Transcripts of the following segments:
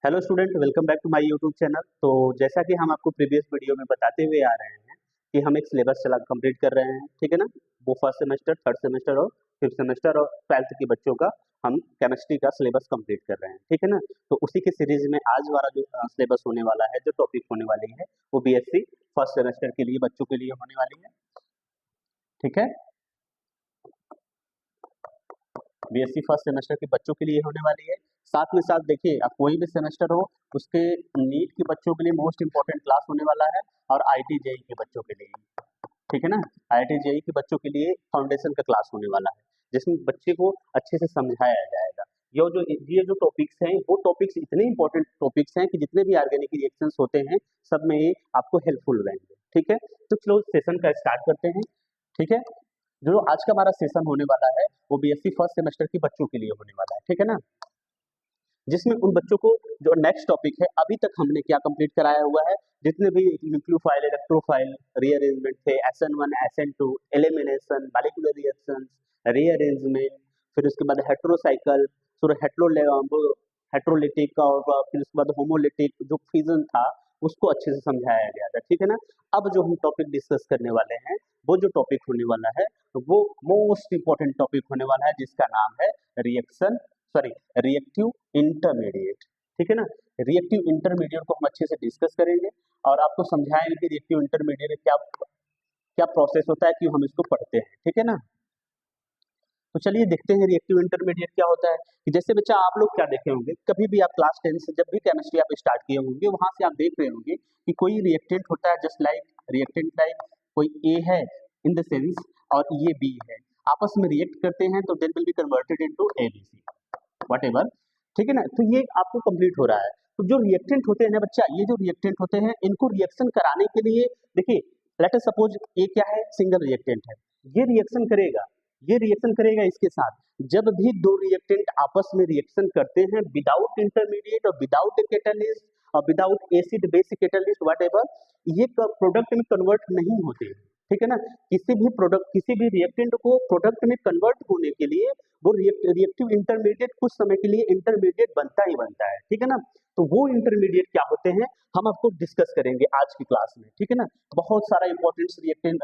Hello student, welcome back to my YouTube channel. तो जैसा कि हम आपको प्रीवियस वीडियो में बताते हुए आ रहे हैं कि हम एक सिलेबस चला कंप्लीट कर रहे हैं, ठीक है ना। वो फर्स्ट सेमेस्टर, थर्ड सेमेस्टर और फिफ्थ सेमेस्टर और ट्वेल्थ के बच्चों का हम केमिस्ट्री का सिलेबस कंप्लीट कर रहे हैं, ठीक है ना। तो उसी के सीरीज में आज वाला जो सिलेबस होने वाला है, जो टॉपिक होने वाली है, वो बीएससी फर्स्ट सेमेस्टर के लिए बच्चों के लिए होने वाली है, ठीक है। बीएससी फर्स्ट सेमेस्टर के बच्चों के लिए होने वाली है। साथ में साथ देखिए, अब कोई भी सेमेस्टर हो, उसके नीट के बच्चों के लिए मोस्ट इंपॉर्टेंट क्लास होने वाला है, और आईटी जेई के बच्चों के लिए, ठीक है ना। आईटी जेई के बच्चों के लिए फाउंडेशन का क्लास होने वाला है, जिसमें बच्चे को अच्छे से समझाया जाएगा। ये जो टॉपिक्स हैं, वो टॉपिक्स इतने इंपॉर्टेंट टॉपिक्स हैं कि जितने भी ऑर्गेनिक रिएक्शंस होते हैं, सब में ये आपको हेल्पफुल रहेंगे, ठीक है। तो चलो सेशन का स्टार्ट करते हैं, ठीक है। जो आज का हमारा सेशन होने वाला है, वो बीएससी फर्स्ट सेमेस्टर के बच्चों के लिए होने वाला है, ठीक है ना। जिसमें उन बच्चों को जो नेक्स्ट टॉपिक है, अभी तक हमने क्या कंप्लीट कराया हुआ है, जितने भी न्यूक्लियोफाइल, इलेक्ट्रोफाइल, रीअरेंजमेंट थे, SN1, SN2, elimination, molecular reactions, rearrangement, फिर उसके बाद हेट्रोसाइकिल, फिर हेट्रोलिटिक, और फिर उसके बाद होमोलिटिक जो फ्यूजन था, उसको अच्छे से समझाया गया था, ठीक है ना। अब जो हम टॉपिक डिस्कस करने वाले हैं, वो जो टॉपिक होने वाला है, वो मोस्ट इंपॉर्टेंट टॉपिक होने वाला है, जिसका नाम है रिएक्शन सॉरी रिएक्टिव इंटरमीडिएट, ठीक है ना। रिएक्टिव इंटरमीडिएट को हम अच्छे से डिस्कस करेंगे और आपको समझाएंगे कि रिएक्टिव इंटरमीडिएट क्या क्या प्रोसेस होता है, क्यों हम इसको पढ़ते हैं, ठीक है ना। तो चलिए देखते हैं रिएक्टिव इंटरमीडिएट क्या होता है। कि जैसे बच्चा आप लोग क्या देखे होंगे, कभी भी आप क्लास 10 से जब भी केमिस्ट्री आप स्टार्ट किए होंगे, वहां से आप देख रहे होंगे कि कोई रिएक्टेंट होता है, जस्ट लाइक रिएक्टेंट लाइक कोई ए है इन द सेंस, और ये बी है, आपस में रिएक्ट करते हैं, तो then will be converted into ABC whatever, ठीक है ना। तो ये आपको कंप्लीट हो रहा है। तो जो रिएक्टेंट होते हैं ना बच्चा, ये जो रिएक्टेंट होते हैं, इनको रिएक्शन कराने के लिए, देखिए लेट अस सपोज ये क्या है, सिंगल रिएक्टेंट है, ये रिएक्शन करेगा, ये रिएक्शन करेगा इसके साथ। जब भी दो रिएक्टेंट आपस में रिएक्शन करते हैं विदाउट इंटरमीडिएट और विदाउट कैटलिस्ट और without acid base catalyst whatever, ये प्रोडक्ट में कन्वर्ट नहीं होते हैं, ठीक है ना। किसी भी प्रोडक्ट, किसी भी रिएक्टेंट को प्रोडक्ट में कन्वर्ट होने के लिए वो रिएक्टिव इंटरमीडिएट कुछ समय के लिए इंटरमीडिएट बनता ही बनता है, ठीक है ना। तो वो इंटरमीडिएट क्या होते हैं, हम आपको डिस्कस करेंगे आज की क्लास में, ठीक है ना। बहुत सारा इंपॉर्टेंट रिएक्टेंट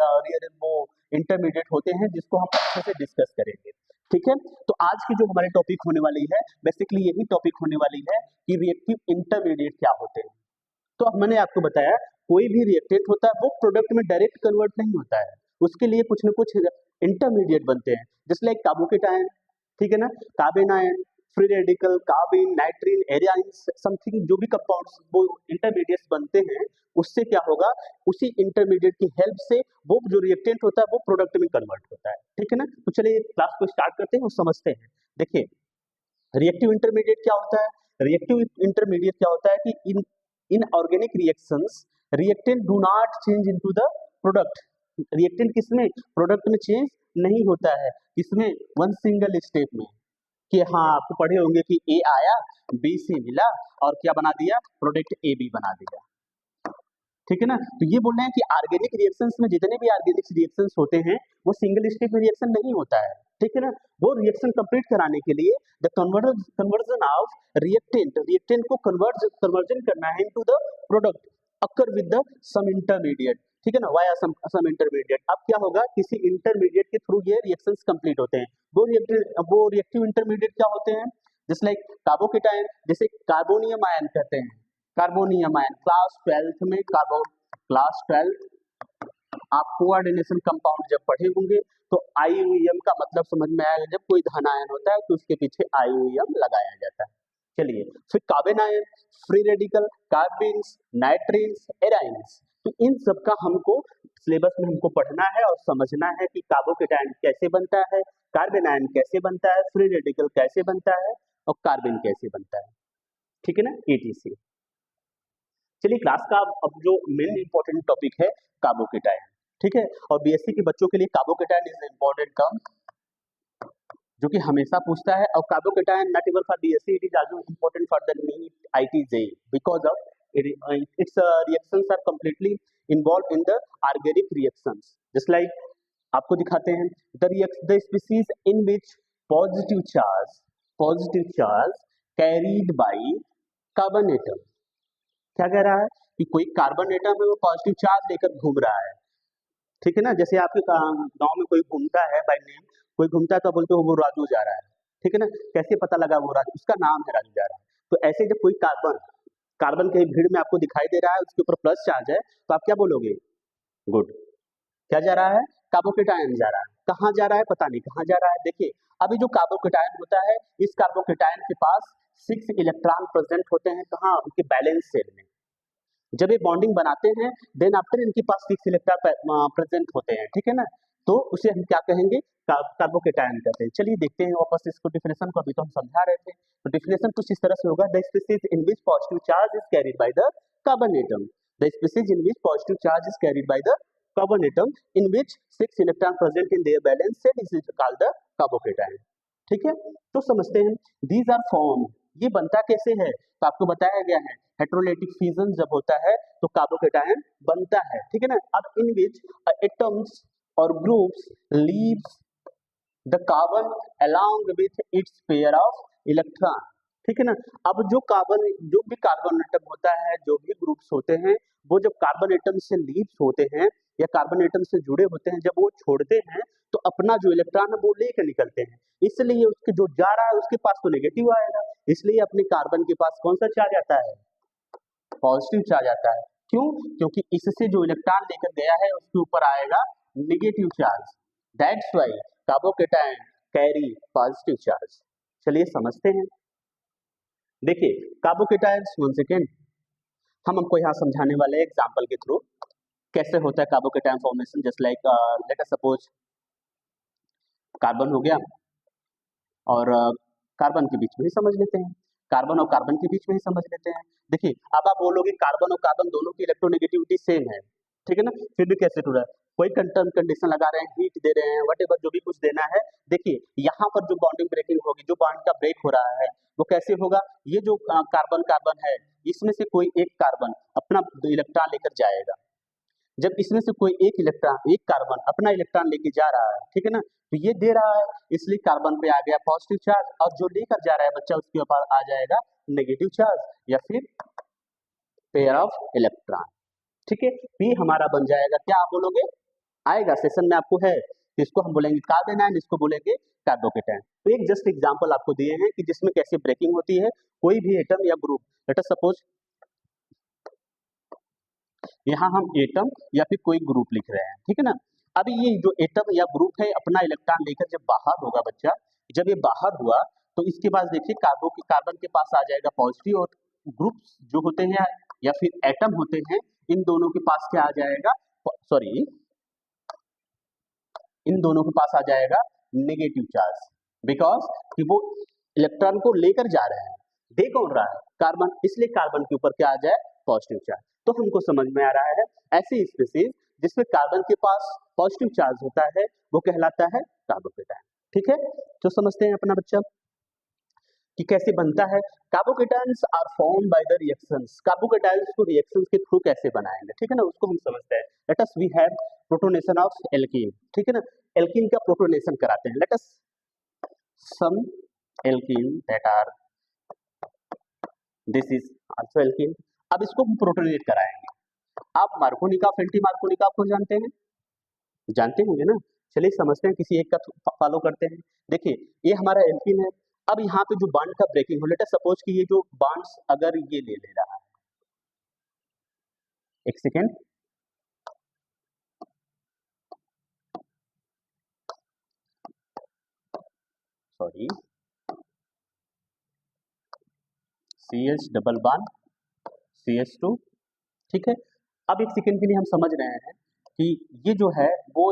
वो इंटरमीडिएट होते हैं, जिसको हम अच्छे से डिस्कस करेंगे, ठीक है। तो आज की जो हमारी टॉपिक होने वाली है, बेसिकली यही टॉपिक होने वाली है कि रिएक्टिव इंटरमीडिएट क्या होते हैं। तो अब मैंने आपको बताया, कोई भी रिएक्टेंट होता है, वो प्रोडक्ट में डायरेक्ट कन्वर्ट नहीं होता है, उसके लिए कुछ ना कुछ इंटरमीडिएट बनते हैं, जैसे लाइक कार्बोकेटायन, ठीक है ना, carbene ion, free radical, कार्बिन, नाइट्रीन, एरियाइन, something जो भी कंपाउंड्स वो इंटरमीडिएट्स बनते हैं, उससे क्या होगा, उसी इंटरमीडिएट की हेल्प से वो जो रिएक्टेंट होता है वो प्रोडक्ट में कन्वर्ट होता है, ठीक है ना। तो चलिए क्लास को स्टार्ट करते हैं और समझते हैं। देखिए रिएक्टिव इंटरमीडिएट क्या होता है। रिएक्टिव इंटरमीडिएट क्या होता है कि in organic reactions reactant do not change into the product. Reactant किसमें, प्रोडक्ट में चेंज नहीं होता है, किसमें, वन सिंगल स्टेप में। कि हाँ आपको पढ़े होंगे कि ए आया, बी से मिला, और क्या बना दिया, प्रोडक्ट ए बी बना दिया, ठीक है ना। तो ये बोल रहे हैं कि ऑर्गेनिक रिएक्शंस में जितने भी ऑर्गेनिक रिएक्शंस होते हैं, वो सिंगल स्टेप में रिएक्शन नहीं होता है, ठीक है ना। वो रिएक्शन कंप्लीट कराने के लिए द कन्वर्जन ऑफ रिएक्टेंट को कन्वर्जन करना है into the product occur with the some intermediate, ठीक है ना, वाया सम इंटरमीडिएट। अब क्या होगा, किसी इंटरमीडिएट के थ्रू ये रिएक्शंस कंप्लीट होते हैं। वो रिएक्टिव इंटरमीडिएट क्या होते हैं, जैसे लाइक कार्बोकेटायन, जैसे कार्बोनियम आयन कहते हैं, कार्बोनियम आयन क्लास 12th में, क्लास 12 आप कोऑर्डिनेशन कंपाउंड जब पढ़े होंगे, तो आईयूएम का मतलब समझ में आएगा, जब कोई धन आयन होता है तो उसके पीछे आईयूएम लगाया जाता है। चलिए फिर कार्बन आयन, फ्री रेडिकल, कार्बिन्स, नाइट्रीन्स, एराइन्स, तो इन सब का हमको सिलेबस में हमको पढ़ना है और समझना है कि कार्बोकेटायन कैसे बनता है, कार्बन आयन कैसे बनता है, फ्री रेडिकल कैसे बनता है, और कार्बिन कैसे बनता है, ठीक है ना, एटीसी। चलिए क्लास का अब जो मेन इंपॉर्टेंट टॉपिक है, कार्बोकेटायन, ठीक है। और बीएससी के बच्चों के लिए कार्बोकेटायन इज इंपॉर्टेंट टर्म, जो कि हमेशा पूछता है। और carbocation not even for BSc, it is also important for the NEET IIT JEE, because of its reactions are completely involve in the organic reactions, just like आपको दिखाते हैं, the species in which positive charge carried by carbon atom. क्या कह रहा है कि कोई carbon atom है वो पॉजिटिव चार्ज लेकर घूम रहा है, ठीक है ना। जैसे आपके गांव में कोई घूमता है बाय नेम, कोई घूमता है तो बोलते हो वो राजू जा रहा है, ठीक है ना। कैसे पता लगा वो राजू, उसका नाम है राजू जा रहा है। तो ऐसे जब कोई कार्बन कार्बन कहीं भीड़ में आपको दिखाई दे रहा है, उसके ऊपर प्लस चार्ज है, तो आप क्या बोलोगे, गुड। क्या जा रहा है, कार्बोकेटायन जा रहा है। कहाँ जा रहा है पता नहीं कहाँ जा रहा है। देखिए अभी जो कार्बोकेटायन होता है, इस कार्बोकेटायन के पास 6 इलेक्ट्रॉन प्रेजेंट होते हैं, कहाँ, उनके बैलेंस शेल में। जब ये बॉन्डिंग बनाते हैं, देन आफ्टर इनके पास 6 इलेक्ट्रॉन प्रेजेंट होते हैं, ठीक है ना। तो उसे हम क्या कहेंगे, कार्बोकेटायन कहते हैं। चलिए देखते हैं वापस इसको, डिफिनेशन को अभी तो हम समझा रहे थे। तो डिफिनेशन कुछ इस तरह से होगा, the species in which positive charge is carried by the carbon atom, the species in which positive charge is carried by the carbon atom in which 6 electron present in their valence shell is called the carbocation. ठीक है, तो समझते हैं। These are form, ये बनता कैसे है, तो आपको बताया गया है हेटेरोलाइटिक फिजन जब होता है तो कार्बोकेटायन बनता है, ठीक है ना। अब इन विच एटम्स और groups leaves the carbon along with its pair of electron, ठीक है ना। अब जो भी कार्बन एटम होता है, जो भी ग्रुप्स होते हैं, वो जब कार्बन एटम से लीव्स होते हैं या कार्बन एटम से जुड़े होते हैं, जब वो छोड़ते हैं तो अपना जो इलेक्ट्रॉन है वो लेकर निकलते हैं। इसलिए उसके जो जा रहा है उसके पास तो नेगेटिव आएगा, इसलिए अपने कार्बन के पास कौन सा चार्ज आता है, पॉजिटिव चार्ज आता है। क्यों, क्योंकि इससे जो इलेक्ट्रॉन लेकर गया है उसके ऊपर आएगा negative charge, that's why carbocation carry positive charge. चलिए समझते हैं। देखिए कार्बोकेटायन, वन सेकेंड, हम हमको यहाँ समझाने वाले एग्जांपल के थ्रू कैसे होता है carbocation formation. Just like let us suppose carbon हो गया और कार्बन के बीच में ही समझ लेते हैं, कार्बन और कार्बन के बीच में ही समझ लेते हैं। देखिए अब आप बोलोगे कार्बन और कार्बन दोनों की इलेक्ट्रोनेगेटिविटी सेम है, ठीक है ना, फिर भी कैसे टूटा है, कोई कंडीशन लगा रहे हैं, हीट दे रहे हैं, वट जो भी कुछ देना है। देखिए यहाँ पर जो बॉन्डिंग ब्रेकिंग होगी, जो बॉन्ड का ब्रेक हो रहा है वो कैसे होगा, ये जो कार्बन कार्बन है इसमें से कोई एक कार्बन अपना इलेक्ट्रॉन लेकर जाएगा। जब इसमें से कोई एक कार्बन अपना इलेक्ट्रॉन लेके जा रहा है, ठीक है ना, तो ये दे रहा है इसलिए कार्बन पे आ गया पॉजिटिव चार्ज, और जो लेकर जा रहा है बच्चा उसके ऊपर आ जाएगा नेगेटिव चार्ज या फिर पेयर ऑफ इलेक्ट्रॉन, ठीक है। ये हमारा बन जाएगा, क्या आप बोलोगे, आएगा सेशन में आपको है, तो इसको हम बोलेंगे कार्बन आयन, इसको बोलेंगे कार्बोकेटायन। तो एक जस्ट एग्जांपल आपको दिए हैं कि जिसमें कैसे ब्रेकिंग होती है कोई भी एटम या ग्रुप। लेट अस सपोज यहाँ हम एटम या फिर कोई ग्रुप लिख रहे हैं, ठीक है ना। अभी ये जो एटम या ग्रुप है अपना इलेक्ट्रॉन लेकर जब बाहर होगा बच्चा, जब ये बाहर हुआ तो इसके पास देखिए कार्बन के पास आ जाएगा पॉजिटिव, और ग्रुप्स जो होते हैं या फिर एटम होते हैं इन दोनों के पास क्या आ जाएगा, सॉरी इन दोनों के पास आ जाएगा नेगेटिव चार्ज, बिकॉज कि वो इलेक्ट्रॉन को लेकर जा रहे हैं, दे कौन रहा है, कार्बन, इसलिए कार्बन के ऊपर क्या आ जाए, पॉजिटिव चार्ज। तो हमको समझ में आ रहा है ऐसी स्पीसीज जिसमें कार्बन के पास पॉजिटिव चार्ज होता है वो कहलाता है कार्बोकेटायन, ठीक है। तो समझते हैं अपना बच्चा कि कैसे बनता है। Carbocations are formed by the reactions, carbocations को रिएक्शंस के थ्रू कैसे बनाएंगे, ठीक है ना, उसको हम समझते हैं। Let us we have protonation of alkene, ठीक है ना, एल्कीन का प्रोटोनेशन कराते हैं। Let us some alkene that are, this is also alkene. अब इसको हम प्रोटोनेट कराएंगे। आप मार्कोनिका एंटी मार्कोनिका आपको जानते हैं, जानते होंगे ना। चलिए समझते हैं, किसी एक का फॉलो करते हैं। देखिए ये हमारा एल्कीन है, अब यहाँ पे जो बॉन्ड का ब्रेकिंग हो, लेट अस सपोज कि ये जो बॉन्ड्स अगर ये ले ले रहा है, एक second, sorry, CH double bond CH2, ठीक है। अब एक सेकेंड के लिए हम समझ रहे हैं कि ये जो है वो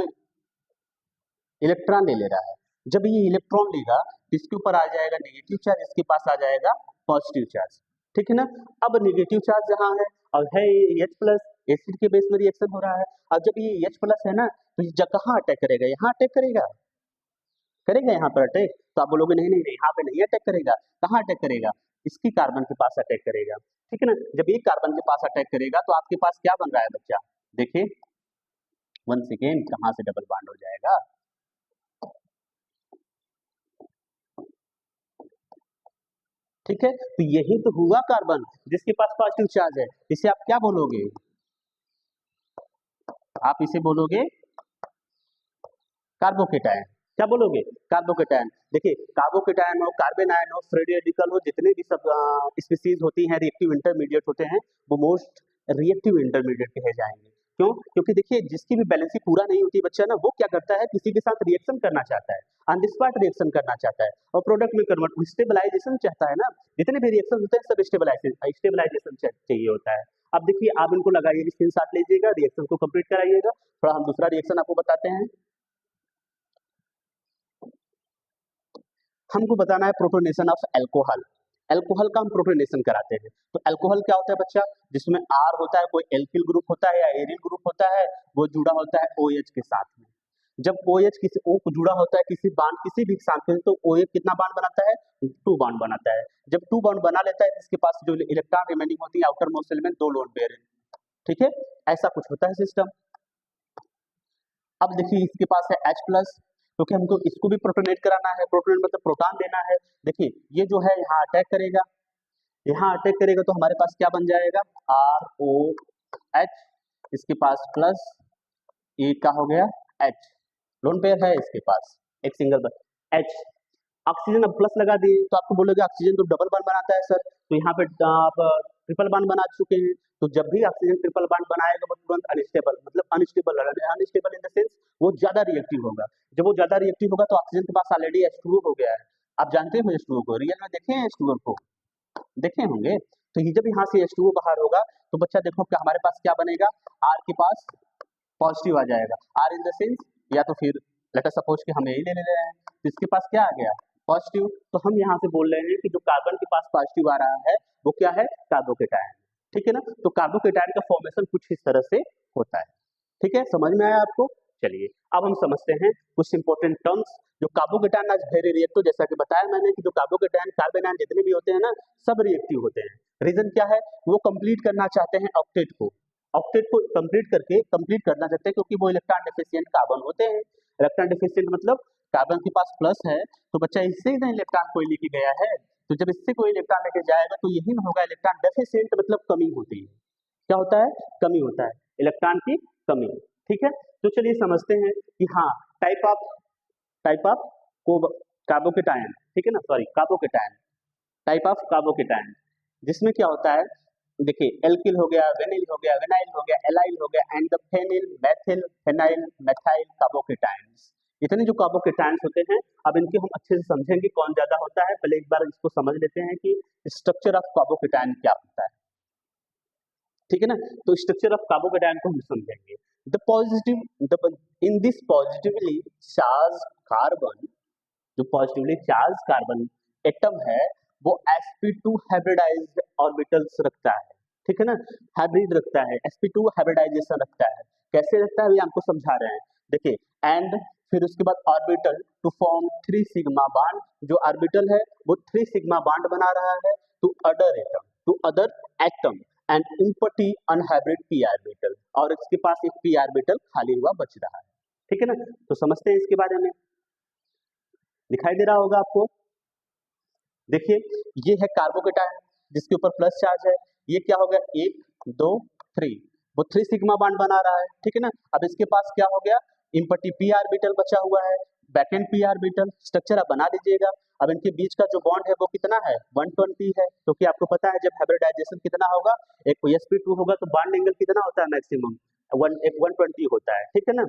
इलेक्ट्रॉन ले ले रहा है। जब ये इलेक्ट्रॉन लेगा इसके ऊपर आ जाएगा नेगेटिव चार्ज, इसके पास आ जाएगा पॉजिटिव चार्ज, ठीक है ना। अब नेगेटिव चार्ज जहाँ है और है ये H प्लस, एसिड के बेस में रिएक्शन हो रहा है। अब जब ये H प्लस है ना तो ये कहाँ अटैक करेगा, यहाँ अटैक करेगा, करेगा यहाँ पर अटैक। तो आप बोलोगे नहीं नहीं नहीं, यहाँ पे नहीं अटैक करेगा, कहाँ अटैक करेगा, इसकी कार्बन के पास अटैक करेगा, ठीक है ना। जब एक कार्बन के पास अटैक करेगा तो आपके पास क्या बन रहा है बच्चा, देखिए वन सेकेंड, कहाँ से डबल बॉन्ड हो जाएगा, ठीक है, तो यही तो हुआ कार्बन जिसके पास पॉजिटिव चार्ज है। इसे आप क्या बोलोगे? आप इसे बोलोगे कार्बोकेटायन। क्या बोलोगे? कार्बोकेटायन। देखिए, कार्बोकेटायन हो, कार्बन आयन हो, फ्री रेडिकल हो, जितने भी सब स्पीसीज होती हैं, रिएक्टिव इंटरमीडिएट होते हैं, वो मोस्ट रिएक्टिव इंटरमीडिएट कहे जाएंगे। क्यों? क्योंकि देखिए, जिसकी भी बैलेंसिंग पूरा नहीं होती बच्चा ना, वो क्या करता है, किसी के साथ रिएक्शन करना चाहता है, ऑन द स्पॉट रिएक्शन करना चाहता है और प्रोडक्ट में कन्वर्ट, स्टेबलाइजेशन चाहता है ना। जितने भी रिएक्शन होते हैं सब स्टेबलाइजेशन चाहिए होता है। अब देखिए, आप इनको लगाइए, स्क्रीनशॉट लीजिएगा, रिएक्शन को कंप्लीट कराइएगा। थोड़ा हम दूसरा रिएक्शन आपको बताते हैं। हमको बताना है प्रोटोनेशन ऑफ अल्कोहल। अल्कोहल का हम प्रोटोनेशन कराते हैं। तो अल्कोहल क्या होता है बच्चा? जिसमें आर होता है, कोई एल्किल ग्रुप होता है या एरिल ग्रुप होता है, वो जुड़ा होता है OH के साथ में। जब OH किसी O को जुड़ा होता है किसी बॉन्ड, किसी भी साथ में, तो OH कितना बॉन्ड बनाता है? 2 बॉन्ड बनाता है। जब 2 बॉन्ड बना लेता है, इसके पास जो इलेक्ट्रॉन रिमेनिंग होती है outer most element 2 lone pair है। ठीक है, ऐसा कुछ होता है सिस्टम। अब देखिए, इसके पास है H+, क्योंकि हमको इसको भी प्रोटोनेट कराना है। प्रोटोनेट मतलब प्रोटॉन देना है। देखिए, ये जो है यहाँ अटैक करेगा, यहाँ अटैक करेगा, तो हमारे पास क्या बन जाएगा? ROH, इसके पास प्लस, ये क्या हो गया? H, लोन पेयर है इसके पास, एक सिंगल H। ऑक्सीजन अब प्लस लगा दिए, तो आपको बोलोगे ऑक्सीजन तो डबल बॉन्ड बनाता है सर, तो यहाँ पे आप ट्रिपल बॉन्ड बना चुके हैं। तो जब भी ऑक्सीजन ट्रिपल बॉन्ड बनाएगा, वो तुरंत अनस्टेबल, मतलब अनस्टेबल इन द सेंस वो ज्यादा रिएक्टिव होगा। जब वो ज्यादा रिएक्टिव होगा, तो ऑक्सीजन के पास ऑलरेडी H2O हो गया है। आप जानते हो H2O को, रियल में देखे हैं H2O को, देखे होंगे। तो ये जब यहाँ से H2O बाहर होगा, तो बच्चा देखो क्या हमारे पास क्या बनेगा? R के पास पॉजिटिव आ जाएगा। R इन द सेंस, या तो फिर लेट अस सपोज कि हम यही ले रहे हैं, तो इसके पास क्या आ गया? पॉजिटिव। तो हम यहाँ से बोल रहे हैं कि जो कार्बन के पास पॉजिटिव आ रहा है, वो क्या है? कार्बोकेटायन। ठीक है ना? तो कार्बोकेटायन का फॉर्मेशन कुछ इस तरह से होता है। ठीक है, समझ में आया आपको? चलिए, अब हम समझते हैं कुछ इंपॉर्टेंट टर्म्स। जो कार्बोकेटायन आज वेरी रिएक्टिव, जैसा कि बताया मैंने कि जो कार्बोकेटायन कार्बन आयन जितने भी होते हैं ना, सब रिएक्टिव होते हैं। रीजन क्या है? वो कंप्लीट करना चाहते हैं ऑक्टेट को। ऑक्टेट को कंप्लीट करना चाहते हैं, क्योंकि वो इलेक्ट्रॉन डेफिशिएंट कार्बन होते हैं। इलेक्ट्रॉन डेफिशिएंट मतलब कार्बन के पास प्लस है, तो बच्चा इससे ही इलेक्ट्रॉन कोई लेके गया है, तो जब इससे कोई इलेक्ट्रॉन लेके जाएगा, तो यही ना होगा इलेक्ट्रॉन डेफिशिएंट, मतलब कमी होती है। क्या होता है? कमी होता है, इलेक्ट्रॉन की कमी। ठीक है, तो चलिए समझते हैं कि हाँ, टाइप ऑफ कार्बोकेटायन, ठीक है ना, sorry carbocation, type of carbocation, जिसमें क्या होता है? देखिए, एल्किल हो गया, वेनिल हो गया, वेनाइल हो गया, एलाइल हो गया, and the phenyl, methyl, phenyl, methyl carbocations. इतने जो कार्बोकेटायन्स होते हैं, अब इनके हम अच्छे से समझेंगे कौन ज्यादा होता है। पहले एक बार इसको समझ लेते हैं कि स्ट्रक्चर ऑफ कार्बोकेटायन क्या होता है। ठीक है ना? तो स्ट्रक्चर ऑफ कार्बोकेटायन को हम समझेंगे। In this positively charge carbon, जो पॉजिटिवली चार्ज कार्बन एटम है, वो sp2 हाइब्रिडाइज्ड ऑर्बिटल्स रखता है। ठीक है ना? हाइब्रिड रखता है, sp2 हाइब्रिडाइजेशन रखता है। कैसे रखता है, ये हमको समझा रहे हैं। देखिए, एंड फिर उसके बाद orbital to form 3 sigma bond. जो ऑर्बिटल है वो 3 सिग्मा बॉन्ड बना रहा है to other atom and empty unhybrid p orbital, और इसके पास एक p ऑर्बिटल खाली हुआ बच रहा है। ठीक है ना? तो समझते हैं इसके बारे में। दिखाई दे रहा होगा आपको। देखिए, ये है कार्बोकेटायन जिसके ऊपर प्लस चार्ज है। ये क्या हो गया? 1 2 3, वो 3 सिग्मा बॉन्ड बना रहा है। ठीक है ना? अब इसके पास क्या हो गया? इम्पटी p ऑर्बिटल बचा हुआ है, बैकेंड p ऑर्बिटल। स्ट्रक्चर आप बना दीजिएगा। अब इनके बीच का जो बॉन्ड है वो कितना है? 120 है, क्योंकि आपको पता है जब हाइब्रिडाइजेशन कितना होगा, एक sp2 होगा, तो बॉन्ड एंगल कितना होता है? मैक्सिमम 120 होता है। ठीक है ना?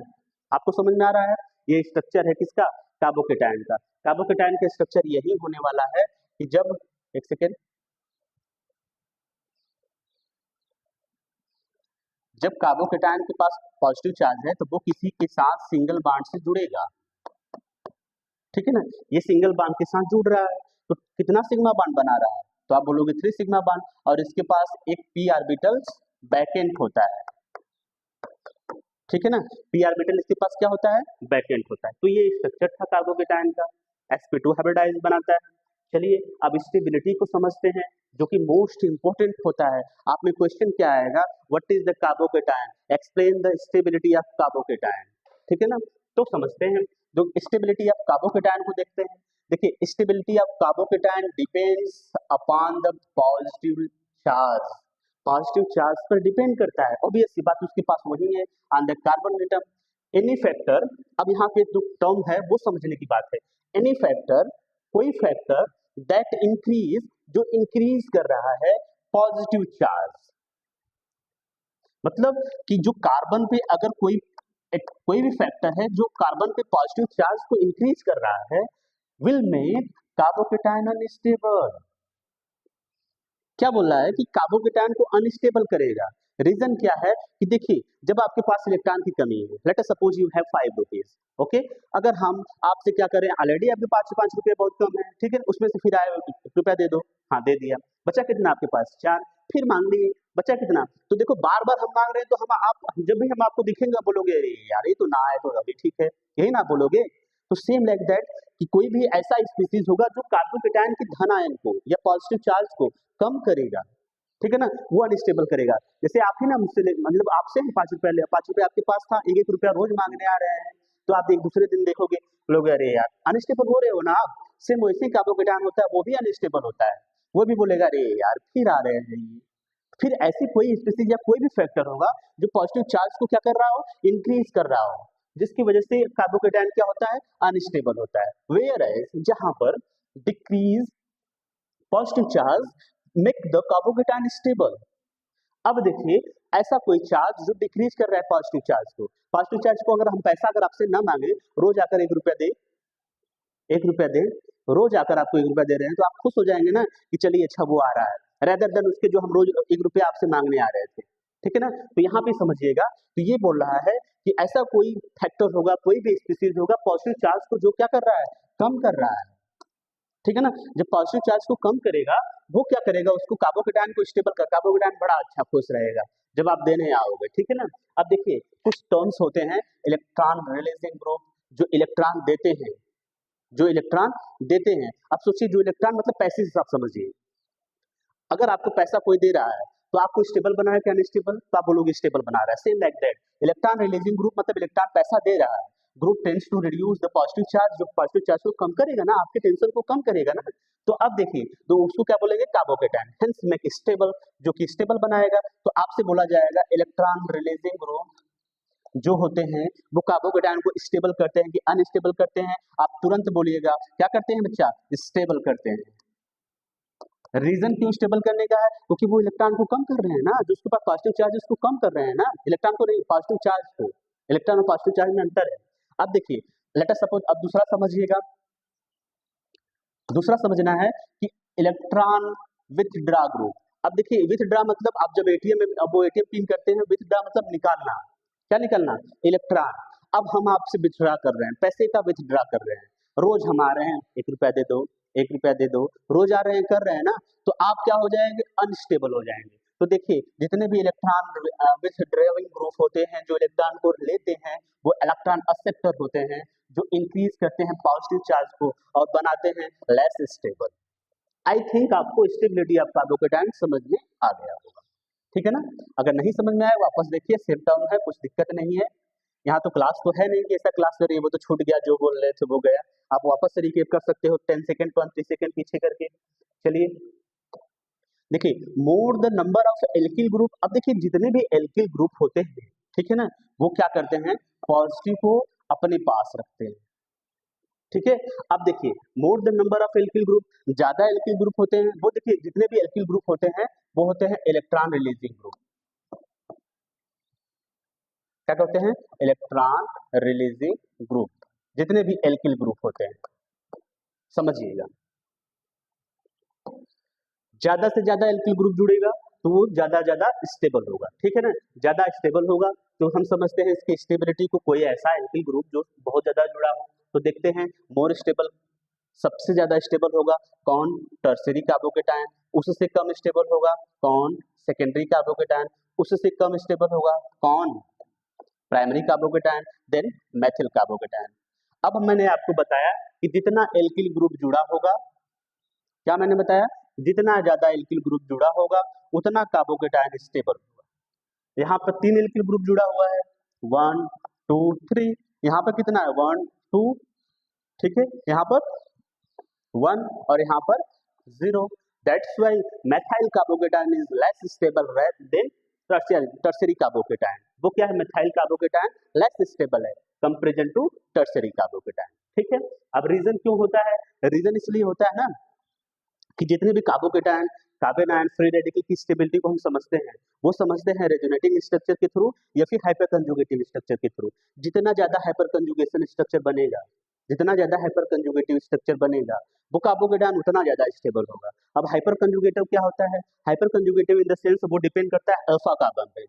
आपको समझ में आ रहा है? ये स्ट्रक्चर है किसका? कार्बोकेटायन का। कार्बोकेटायन का स्ट्रक्चर यही होने वाला है कि जब, एक सेकेंड, जब कार्बोकेटायन के पास पॉजिटिव चार्ज है, तो वो किसी के साथ सिंगल बॉन्ड से जुड़ेगा। ठीक है ना? ये सिंगल बॉन्ड के साथ जुड़ रहा है, तो कितना सिग्मा बॉन्ड बना रहा है? तो आप बोलोगे 3 सिग्मा बॉन्ड, और इसके पास एक p ऑर्बिटल बैकेंट होता है। ठीक है ना? p ऑर्बिटल इसके पास क्या होता है? बैकेंट होता है। तो ये स्ट्रक्चर था कार्बोकेटायन का, sp2 हाइब्रिडाइज बनाता है। चलिए, अब स्टेबिलिटी को समझते हैं, जो कि मोस्ट इंपोर्टेंट होता है। आप में क्वेश्चन क्या आएगा? What is the carbocation, explain the stability of carbocation. ठीक है ना? तो समझते हैं, जो स्टेबिलिटी ऑफ कार्बोकेटायन को देखते हैं। देखिए stability of carbocation depends upon the positive charge, positive charge पर डिपेंड करता है, ऑब्वियस सी बात उसके पास वही है। On the carbon atom any factor, अब यहाँ पे जो टर्म है वो समझने की बात है। एनी फैक्टर, कोई फैक्टर दैट इंक्रीज, जो इंक्रीज कर रहा है पॉजिटिव चार्ज, मतलब कि जो कार्बन पे अगर कोई भी फैक्टर है जो कार्बन पे पॉजिटिव चार्ज को इंक्रीज कर रहा है, विल मेक कार्बोकेटाइन अनस्टेबल। क्या बोल रहा है कि कार्बोकेटाइन को अनस्टेबल करेगा। रीजन क्या है कि देखिए जब आपके पास इलेक्ट्रॉन की कमी है, let us suppose you have 5 rupees, okay, अगर हम आपसे क्या करें, ऑलरेडी आपके पास 5 रुपये बहुत कम है, ठीक है, उसमें से फिर आए रुपया दे दो, हाँ दे दिया, बचा कितना आपके पास 4, फिर मांग लिए, बचा कितना, तो देखो बार बार हम मांग रहे हैं, तो हम आप जब भी हम आपको दिखेंगे बोलोगे यार ये तो ना आए तो अभी ठीक है, यही ना बोलोगे। तो सेम लाइक दैट कि कोई भी ऐसा स्पीसीज होगा जो कार्बोकेटाइन के धन आयन को या पॉजिटिव चार्ज को कम करेगा, ठीक है ना, वो अनस्टेबल करेगा। जैसे आप ही ना मुझसे मतलब आपसे 5 रुपए आपके पास था, 1 रुपया रोज मांगने आ रहे हैं, तो आप एक दूसरे दिन देखोगे लोग अरे यार अनस्टेबल हो रहे हो ना आप, सेम वैसे ही कार्बोकेटाइन होता है, वो भी अनस्टेबल होता है, वो भी बोलेगा अरे यार फिर आ रहे हैं ये। फिर ऐसी कोई स्पीसीज या कोई भी फैक्टर होगा जो पॉजिटिव चार्ज को क्या कर रहा हो, इंक्रीज कर रहा हो, जिसकी वजह से कार्बोकेटाइन क्या होता है, अनस्टेबल होता है। वेयर एज जहां पर decrease positive charge make the carbocation stable. अब देखिए ऐसा कोई चार्ज जो डिक्रीज कर रहा है पॉजिटिव चार्ज को, पॉजिटिव चार्ज को अगर हम पैसा अगर आपसे ना मांगे, रोज आकर 1 रुपया दे, 1 रुपया दे, रोज आकर आपको 1 रुपया दे रहे हैं, तो आप खुश हो जाएंगे ना कि चलिए अच्छा वो आ रहा है, रेदर देन उसके जो हम रोज 1 रुपया आपसे मांगने आ रहे थे, ठीक है ना। तो यहाँ पे समझिएगा, तो ये बोल रहा है कि ऐसा कोई फैक्टर होगा, कोई भी स्पीसीज होगा पॉजिटिव चार्ज को जो क्या कर रहा है, कम कर रहा है, ठीक है ना। जब पॉजिटिव चार्ज को कम करेगा, वो क्या करेगा, उसको कार्बोकेटाइन को स्टेबल कर, कार्बोकेटाइन बड़ा अच्छा खुश रहेगा जब आप देने आओगे, ठीक है ना। अब देखिए कुछ टर्म्स होते हैं, इलेक्ट्रॉन रिलीजिंग ग्रुप, जो इलेक्ट्रॉन देते हैं, जो इलेक्ट्रॉन देते हैं। अब सोचिए जो इलेक्ट्रॉन मतलब पैसे से आप समझिए, अगर आपको पैसा कोई दे रहा है तो आपको स्टेबल बना है क्या अनस्टेबल, तो आप बोलोगे स्टेबल बना रहा है। Same like that electron releasing group मतलब इलेक्ट्रॉन पैसा दे रहा है, group tends to reduce the positive charge, जो पॉजिटिव चार्ज को कम करेगा ना, आपके टेंशन को कम करेगा ना। तो अब देखिए तो उसको क्या बोलेंगे, कार्बोकेटाइन, हेंस मेक स्टेबल, जो कि स्टेबल बनाएगा। तो आपसे बोला जाएगा इलेक्ट्रॉन रिलीजिंग ग्रुप जो होते हैं वो कार्बोकेटाइन को स्टेबल करते हैं कि अनस्टेबल करते हैं। आप तुरंत बोलिएगा क्या करते हैं बच्चा, स्टेबल करते हैं। रीजन क्यों स्टेबल करने का है, क्योंकि वो इलेक्ट्रॉन को कम कर रहे हैं ना, जो उसके पास पॉजिटिव चार्ज है उसको कम कर रहे हैं ना, इलेक्ट्रॉन को नहीं, पॉजिटिव चार्ज को। इलेक्ट्रॉन और पॉजिटिव चार्ज में अंतर है। अब देखिए लेट अस सपोज, अब दूसरा समझिएगा, दूसरा समझना है कि इलेक्ट्रॉन विथड्रॉ ग्रुप। अब देखिए विथड्रॉ मतलब आप जब एटीएम में अब वो एटीएम पिन करते हैं, विथड्रॉ मतलब निकालना, क्या निकालना, इलेक्ट्रॉन। अब हम आपसे विथड्रॉ कर रहे हैं, पैसे का विथड्रॉ कर रहे हैं, रोज हम आ रहे हैं 1 रुपया दे दो, 1 रुपया दे दो, रोज आ रहे हैं कर रहे हैं ना, तो आप क्या हो जाएंगे, अनस्टेबल हो जाएंगे। तो देखिए जितने भी इलेक्ट्रॉन विथड्रॉइंग ग्रुप होते हैं, जो इलेक्ट्रॉन को लेते हैं, वो इलेक्ट्रॉन एक्सेप्टर होते हैं, जो इंक्रीज करते हैं पॉजिटिव चार्ज को और बनाते हैं लेस स्टेबल। आई थिंक आपको स्टेबिलिटी ऑफ कार्बोकेटाइन समझ में आ गया होगा, ठीक है ना। अगर नहीं समझ में आए वापस देखिए, सेम टर्म है, कुछ दिक्कत नहीं है। यहाँ तो क्लास तो है नहीं कि ऐसा क्लास करिए वो तो छूट गया, जो बोल रहे थे वो गया, आप वापस से रिकेप कर सकते हो 10 सेकंड 20 सेकंड पीछे करके। चलिए देखिए more the number of alkyl group. अब देखिए जितने भी एल्किल ग्रुप होते हैं, ठीक है ना, वो क्या करते हैं, पॉजिटिव को अपने पास रखते हैं, ठीक है। अब देखिए more the number of alkyl group, ज्यादा एल्किल ग्रुप होते हैं, वो देखिए जितने भी एल्किल ग्रुप होते हैं वो होते हैं इलेक्ट्रॉन रिलीजिंग ग्रुप। क्या कहते हैं, इलेक्ट्रॉन रिलीजिंग ग्रुप, जितने भी एल्किल ग्रुप होते हैं, समझिएगा। ज्यादा से ज्यादा एल्किल ग्रुप जुड़ेगा तो वो ज्यादा ज्यादा स्टेबल होगा, ठीक है ना, ज्यादा स्टेबल होगा तो हम समझते हैं इसकी स्टेबिलिटी को, कोई ऐसा एल्किल ग्रुप जो बहुत ज्यादा जुड़ा हो। तो देखते हैं मोर स्टेबल, सबसे ज्यादा स्टेबल होगा कौन, टर्सरी कार्बोकेटाइन। उससे कम स्टेबल होगा कौन, सेकेंडरी कार्बोकेटाइन। उससे कम स्टेबल होगा कौन, primary carbocation. Then methyl carbocation. अब मैंने आपको बताया कि जितना एल्किल ग्रुप जुड़ा होगा, क्या मैंने बताया, जितना ज्यादा एल्किल ग्रुप जुड़ा होगा उतना कार्बोकेटाइन स्टेबल होगा। यहाँ पर 3 एल्किल ग्रुप जुड़ा हुआ है, 1 2 3, यहाँ पर कितना है 1 2, ठीक है, यहाँ पर 1 और यहाँ पर 0। That's why methyl carbocation is less stable then tertiary carbocation. वो क्या है, मेथाइल कार्बोकेटायन लेस स्टेबल है कंपेरिजन टू टर्शियरी कार्बोकेटायन। ठीक है, अब रीजन क्यों होता है, रीजन इसलिए होता है ना कि जितने भी carbocation carbon ion free radical की स्टेबिलिटी को हम समझते हैं, वो समझते हैं रेजोनेटिंग स्ट्रक्चर के थ्रू या फिर हाइपर कंजुगेटिव स्ट्रक्चर के थ्रू। जितना ज्यादा हाइपर कंजुगेशन स्ट्रक्चर बनेगा, जितना ज्यादा हाइपर कंजुगेटिव स्ट्रक्चर बनेगा, वो कार्बोकेटायन उतना ज्यादा स्टेबल होगा। अब हाइपर कंजुगेटिव क्या होता है, hyper conjugative in the sense वो डिपेंड करता है अल्फा कार्बन पे।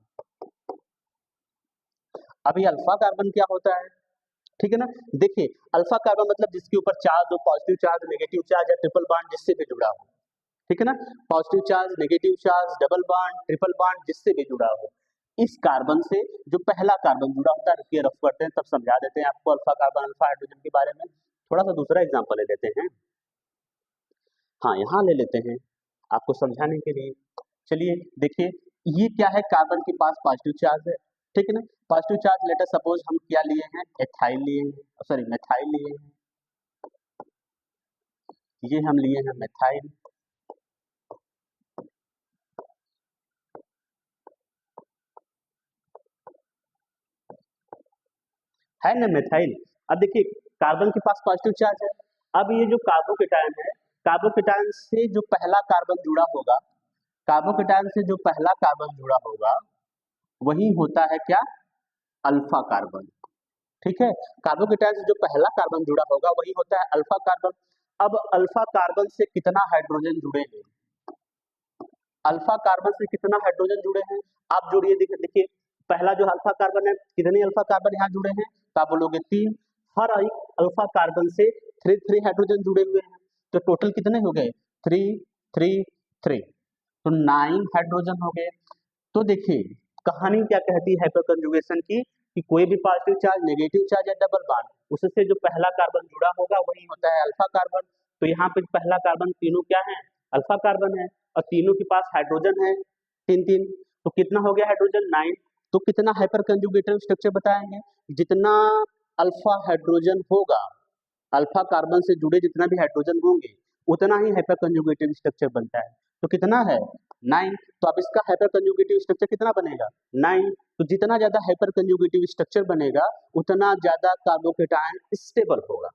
अब ये अल्फा कार्बन क्या होता है, ठीक है ना, देखिए अल्फा कार्बन मतलब जिसके ऊपर चार्ज हो, पॉजिटिव चार्ज, नेगेटिव चार्ज या ट्रिपल बॉन्ड जिससे भी जुड़ा हो। ठीक है ना, positive charge, negative charge, double bond, triple bond जिससे भी जुड़ा हो। इस कार्बन से जो पहला कार्बन जुड़ा होता है, रुकिए रफ करते हैं तब समझा देते हैं आपको अल्फा कार्बन अल्फा हाइड्रोजन के बारे में। थोड़ा सा दूसरा एग्जांपल ले लेते हैं, हाँ यहाँ ले लेते हैं आपको समझाने के लिए। चलिए देखिए, ये क्या है, कार्बन के पास पॉजिटिव चार्ज है, ठीक है ना, पॉजिटिव चार्ज लेटर सपोज हम क्या लिए हैं, एथाइल लिए हैं, सॉरी मेथाइल लिए हैं, ये हम लिए हैं मेथाइल। है ना मेथाइल। अब देखिए कार्बन के पास पॉजिटिव चार्ज है। अब ये जो कार्बोकेटायन है, कार्बोकेटायन से जो पहला कार्बन जुड़ा होगा, कार्बोकेटायन से जो पहला कार्बन जुड़ा होगा वही होता है क्या, अल्फा कार्बन। ठीक है, कार्बोकेटायन से जो पहला कार्बन जुड़ा होगा वही होता है अल्फा कार्बन। अब अल्फा कार्बन से कितना हाइड्रोजन जुड़े हैं, अल्फा कार्बन से कितना हाइड्रोजन जुड़े हैं, आप जोड़िए। देखिए पहला जो अल्फा कार्बन है, कितने अल्फा कार्बन यहाँ जुड़े हैं, तो आप बोलोगे 3। हर एक अल्फा कार्बन से 3 हाइड्रोजन जुड़े हुए हैं, तो टोटल कितने हो गए, 3 3 3, तो 9 हाइड्रोजन हो गए। तो देखिए कहानी क्या कहती है हाइपर कंजुगेशन की, कि कोई भी पॉजिटिव चार्ज, नेगेटिव चार्ज या डबल बॉन्ड, उससे जो पहला कार्बन जुड़ा होगा वही होता है अल्फा कार्बन। तो यहाँ पे पहला कार्बन तीनों क्या है, अल्फा कार्बन है, और तीनों के पास हाइड्रोजन है 3 तो कितना हो गया हाइड्रोजन, 9। तो कितना हाइपर कंजुगेटिव स्ट्रक्चर बताएंगे, जितना अल्फा हाइड्रोजन होगा, अल्फा कार्बन से जुड़े जितना भी हाइड्रोजन होंगे उतना ही हाइपर कंजुगेटिव स्ट्रक्चर बनता है। तो कितना है 9, तो अब इसका हाइपर कंजुगेटिव स्ट्रक्चर कितना बनेगा 9। तो जितना ज्यादा हाइपर कंजुगेटिव स्ट्रक्चर बनेगा उतना ज्यादा कार्बोकेटायन स्टेबल होगा।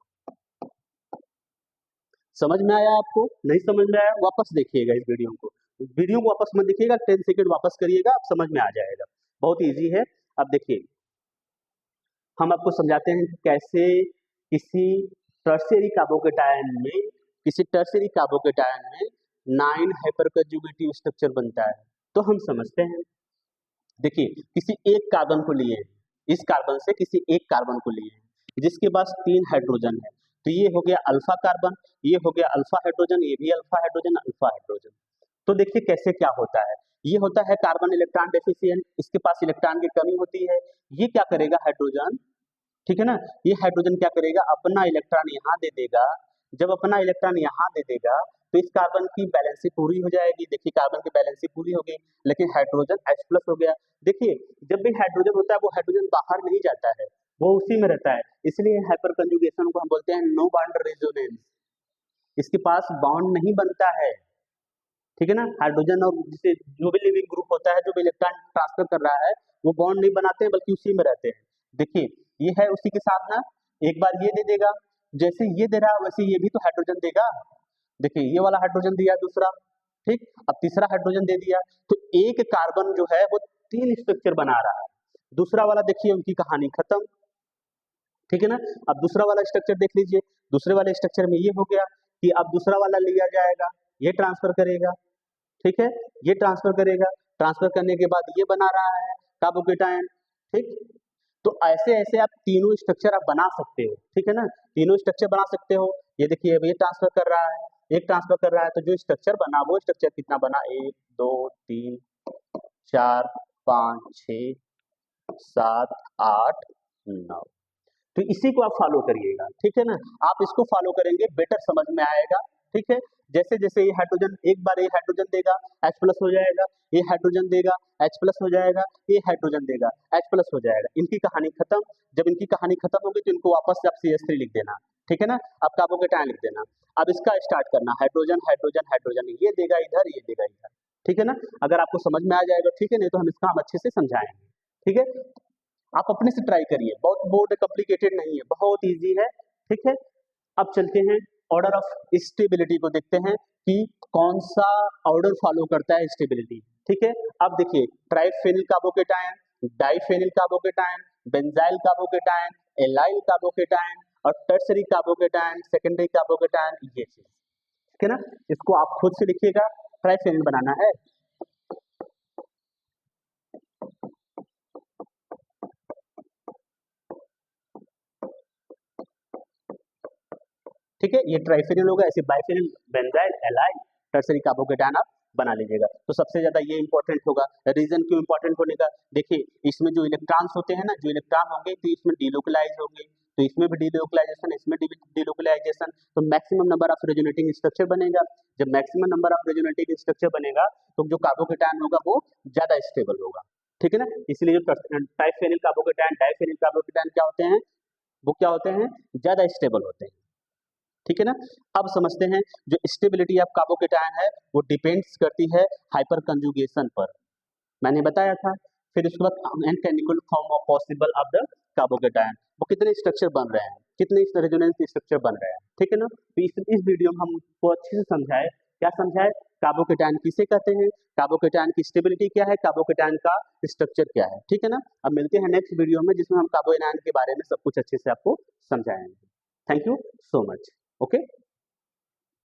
समझ में आया आपको, नहीं समझ में आया वापस देखिएगा इस वीडियो को वापस मत देखिएगा, 10 सेकंड वापस करिएगा, आप समझ में आ जाएगा, बहुत इजी है। अब देखिए हम आपको समझाते हैं कि कैसे किसी टर्शियरी कार्बोकेटायन में, किसी टर्शियरी कार्बोकेटायन में 9 हाइपर कंजुगेटिव स्ट्रक्चर बनता है। तो हम समझते हैं, देखिए किसी एक कार्बन को लिए, इस कार्बन से किसी एक कार्बन को लिए जिसके पास 3 हाइड्रोजन है, तो ये हो गया अल्फा कार्बन, ये हो गया अल्फा हाइड्रोजन, ये भी अल्फा हाइड्रोजन, अल्फा हाइड्रोजन। तो देखिए कैसे क्या होता है, ये होता है कार्बन इलेक्ट्रॉन डेफिशिएंट, इसके पास इलेक्ट्रॉन की कमी होती है। ये क्या करेगा हाइड्रोजन, ठीक है ना, ये हाइड्रोजन क्या करेगा, अपना इलेक्ट्रॉन यहाँ दे देगा। जब अपना इलेक्ट्रॉन यहाँ दे देगा तो इस कार्बन की बैलेंसी पूरी हो जाएगी। देखिए कार्बन की बैलेंसी पूरी हो गई, लेकिन हाइड्रोजन H+ हो गया। देखिए जब भी हाइड्रोजन होता है वो हाइड्रोजन बाहर नहीं जाता है, वो उसी में रहता है, इसलिए हाइपर कंजुगेशन को हम बोलते हैं नो बॉन्ड रेजोनेंस। इसके पास बॉन्ड नहीं बनता है, ठीक है ना, हाइड्रोजन और जिसे जो भी लिविंग ग्रुप होता है, जो भी इलेक्ट्रॉन ट्रांसफर कर रहा है, वो बॉन्ड नहीं बनाते हैं बल्कि उसी में रहते हैं। देखिए ये है उसी के साथ ना, एक बार ये दे देगा, जैसे ये दे रहा है वैसे ये भी तो हाइड्रोजन देगा। देखिए ये वाला हाइड्रोजन दिया दूसरा, ठीक, अब तीसरा हाइड्रोजन दे दिया, तो एक कार्बन जो है वो 3 स्ट्रक्चर बना रहा है। दूसरा वाला देखिए उनकी कहानी खत्म, ठीक है ना। अब दूसरा वाला स्ट्रक्चर देख लीजिए, दूसरे वाले स्ट्रक्चर में ये हो गया कि अब दूसरा वाला लिया जाएगा, ये ट्रांसफर करेगा, ठीक है, ये ट्रांसफर करेगा, ट्रांसफर करने के बाद ये बना रहा है कार्बोकेटायन, ठीक। तो ऐसे ऐसे आप तीनों स्ट्रक्चर आप बना सकते हो, ठीक है ना, तीनों स्ट्रक्चर बना सकते हो। ये देखिए अब ये ट्रांसफर कर रहा है, एक ट्रांसफर कर रहा है, तो जो स्ट्रक्चर बना वो स्ट्रक्चर कितना बना, 1 2 3 4 5 6 7 8 9। तो इसी को आप फॉलो करिएगा, ठीक है ना, आप इसको फॉलो करेंगे बेटर समझ में आएगा, ठीक है। जैसे जैसे ये हाइड्रोजन, एक बार ये हाइड्रोजन देगा H+ हो जाएगा, ये हाइड्रोजन देगा H+ हो जाएगा, ये हाइड्रोजन देगा H+ हो जाएगा, इनकी कहानी खत्म। जब इनकी कहानी खत्म होगी तो इनको वापस से आप CH3 लिख देना, ठीक है ना। अब कार्बोकेटायन लिख देना। अब इसका स्टार्ट करना, हाइड्रोजन हाइड्रोजन हाइड्रोजन, ये देगा इधर, ये देगा इधर, ठीक है ना। अगर आपको समझ में आ जाएगा ठीक है, नहीं तो हम इसका हम अच्छे से समझाएंगे, ठीक है। आप अपने से ट्राई करिए, बहुत बोर्ड कॉम्प्लिकेटेड नहीं है, बहुत ईजी है, ठीक है। अब चलते हैं ऑर्डर ऑफ स्टेबिलिटी को देखते हैं कि कौन सा ऑर्डर फॉलो करता है स्टेबिलिटी, ठीक है। अब देखिए triphenyl carbocation, diphenyl carbocation, benzyl carbocation, allyl carbocation और टर्सरी कार्बोकेटायन, सेकेंडरी कार्बोकेटायन, ये चीज, ठीक है ना। इसको आप खुद से लिखिएगा, ट्राइफेनिल बनाना है, ठीक है। ये ट्राइफेनिल होगा, ऐसे biphenyl, benzyl, allyl, tertiary carbocation आप बना लीजिएगा। तो सबसे ज्यादा ये इंपॉर्टेंट होगा। रीजन क्यों इंपॉर्टेंट होने का, देखिए इसमें जो इलेक्ट्रॉन्स होते हैं ना, जो इलेक्ट्रॉन होंगे तो इसमें डीलोकलाइज होंगे, तो इसमें भी डीलोकलाइजेशन, इसमें डीलोकलाइजेशन, तो maximum number of resonating structure बनेगा। जब maximum number of resonating structure बनेगा तो जो कार्बोकेटायन होगा वो ज्यादा स्टेबल होगा, ठीक है ना। इसलिए जो ट्राइफेनिल कार्बोकेटायन, डाइफेनिल कार्बोकेटायन क्या होते हैं, वो क्या होते हैं, ज्यादा स्टेबल होते हैं, ठीक है ना। अब समझते हैं जो स्टेबिलिटी ऑफ कार्बोकेटायन है वो डिपेंड्स करती है हाइपर कंजुगेशन पर, मैंने बताया था। फिर उसके बाद canonical form of possible of the carbocation, वो कितने स्ट्रक्चर बन रहे हैं, कितने रेजोनेंस स्ट्रक्चर बन रहे हैं, ठीक है ना। तो इस वीडियो में हमको अच्छे से समझाए, क्या समझाए, कार्बोकेटायन किसे कहते हैं, कार्बोकेटायन की स्टेबिलिटी क्या है, कार्बोकेटायन का स्ट्रक्चर क्या है, ठीक है ना। अब मिलते हैं नेक्स्ट वीडियो में जिसमें हम कार्बोकेटायन के बारे में सब कुछ अच्छे से आपको समझाएंगे। Thank you so much. Okay.